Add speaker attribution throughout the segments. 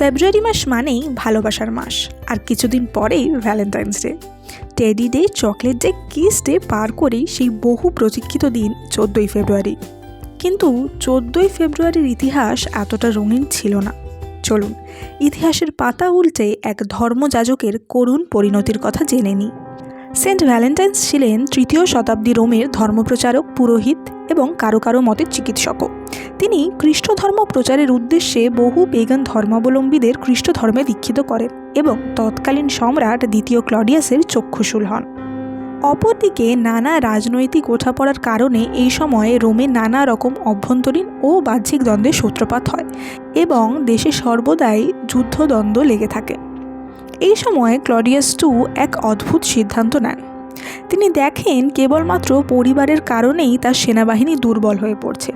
Speaker 1: ফেব্রুয়ারি মাস মানেই ভালোবাসার মাস, আর কিছুদিন পরেই Valentine's day. Teddy day, chocolate day, kiss day per করেই সেই বহু প্রতীক্ষিত দিন 14ই ফেব্রুয়ারি। কিন্তু 14ই ফেব্রুয়ারির ইতিহাস এতটা রঙিন ছিল না। চলুন ইতিহাসের পাতা উল্টে এক ধর্মযাজকের করুণ পরিণতির কথা জেনে নিই। সেন্ট ভ্যালেন্টাইন্স ছিলেন 3য় শতাব্দী রোমের ধর্মপ্রচারক, পুরোহিত এবং কারো কারো মতে চিকিৎসকও। তিনি খ্রিস্ট ধর্ম প্রচারের উদ্দেশ্যে বহু পেগান ধর্মাবলম্বীদের খ্রিস্ট ধর্মে দীক্ষিত করেন এবং তৎকালীন সম্রাট 2য় ক্লডিয়াসের চক্ষুশূল হন। অপরদিকে নানা রাজনৈতিক ওঠাপড়ার কারণে এই সময়ে রোমে নানা রকম অভ্যন্তরীণ ও বাহ্যিক দ্বন্দ্বের সূত্রপাত হয় এবং দেশে সর্বদাই যুদ্ধদ্বন্দ্ব লেগে থাকে। এই সময় ক্লডিয়াস এক অদ্ভুত সিদ্ধান্ত নেন। তিনি দেখেন কেবলমাত্র পরিবারের কারণেই তার সেনাবাহিনী দুর্বল হয়ে পড়ছে।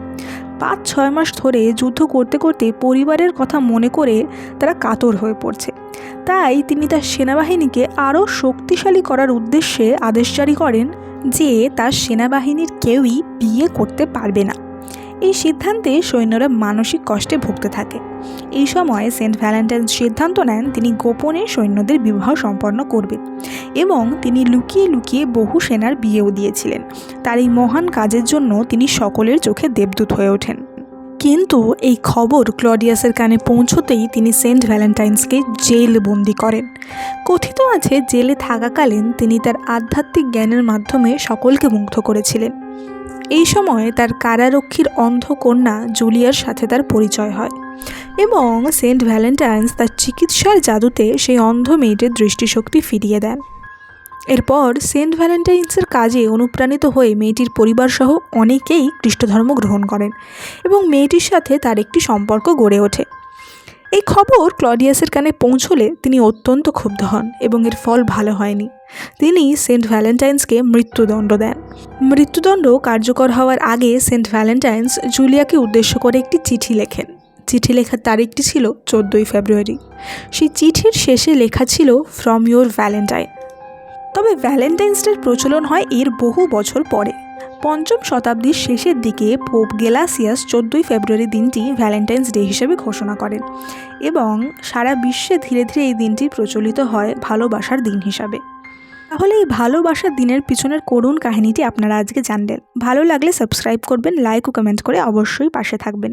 Speaker 1: 5-6 মাস ধরে যুদ্ধ করতে করতে পরিবারের কথা মনে করে তারা কাতর হয়ে পড়ছে। তাই তিনি তার সেনাবাহিনীকে আরও শক্তিশালী করার উদ্দেশ্যে আদেশ জারি করেন যে তার সেনাবাহিনীর কেউই বিয়ে করতে পারবে না। এই সিদ্ধান্তে সৈন্যরা মানসিক কষ্টে ভুগতে থাকে। এই সময় সেন্ট ভ্যালেন্টাইন্স সিদ্ধান্ত নেন তিনি গোপনে সৈন্যদের বিবাহ সম্পন্ন করবেন এবং তিনি লুকিয়ে লুকিয়ে বহু সেনার বিয়েও দিয়েছিলেন। তার এই মহান কাজের জন্য তিনি সকলের চোখে দেবদূত হয়ে ওঠেন। কিন্তু এই খবর ক্লডিয়াসের কানে পৌঁছতেই তিনি সেন্ট ভ্যালেন্টাইন্সকে জেলবন্দি করেন। কথিত আছে জেলে থাকাকালীন তিনি তার আধ্যাত্মিক জ্ঞানের মাধ্যমে সকলকে মুগ্ধ করেছিলেন। এই সময় তার কারারক্ষীর অন্ধ কন্যা জুলিয়ার সাথে তার পরিচয় হয় এবং সেন্ট ভ্যালেন্টাইন্স তার চিকিৎসার জাদুতে সেই অন্ধ মেয়েটির দৃষ্টিশক্তি ফিরিয়ে দেন। এরপর সেন্ট ভ্যালেন্টাইন্সের কাজে অনুপ্রাণিত হয়ে মেয়েটির পরিবারসহ অনেকেই খ্রিস্ট ধর্ম গ্রহণ করেন এবং মেয়েটির সাথে তার একটি সম্পর্ক গড়ে ওঠে। এই খবর ক্লডিয়াসের কানে পৌঁছলে তিনি অত্যন্ত ক্ষুব্ধ হন এবং এর ফল ভালো হয়নি। তিনি সেন্ট ভ্যালেন্টাইন্সকে মৃত্যুদণ্ড দেন। মৃত্যুদণ্ড কার্যকর হওয়ার আগে সেন্ট ভ্যালেন্টাইন্স জুলিয়াকে উদ্দেশ্য করে একটি চিঠি লেখেন। চিঠি লেখার তারিখটি ছিল 14ই ফেব্রুয়ারি। সেই চিঠির শেষে লেখা ছিল ফ্রম ইয়োর ভ্যালেন্টাইন। তবে ভ্যালেন্টাইন্স ডের প্রচলন হয় এর বহু বছর পরে। 5ম শতাব্দীর শেষের দিকে পোপ গেলাসিয়াস 14ই ফেব্রুয়ারি দিনটি ভ্যালেন্টাইন্স ডে হিসেবে ঘোষণা করেন এবং সারা বিশ্বে ধীরে ধীরে এই দিনটি প্রচলিত হয় ভালোবাসার দিন হিসাবে। তাহলে এই ভালোবাসার দিনের পিছনের করুণ কাহিনীটি আপনারা আজকে জানলেন। ভালো লাগলে সাবস্ক্রাইব করবেন, লাইক ও কমেন্ট করে অবশ্যই পাশে থাকবেন।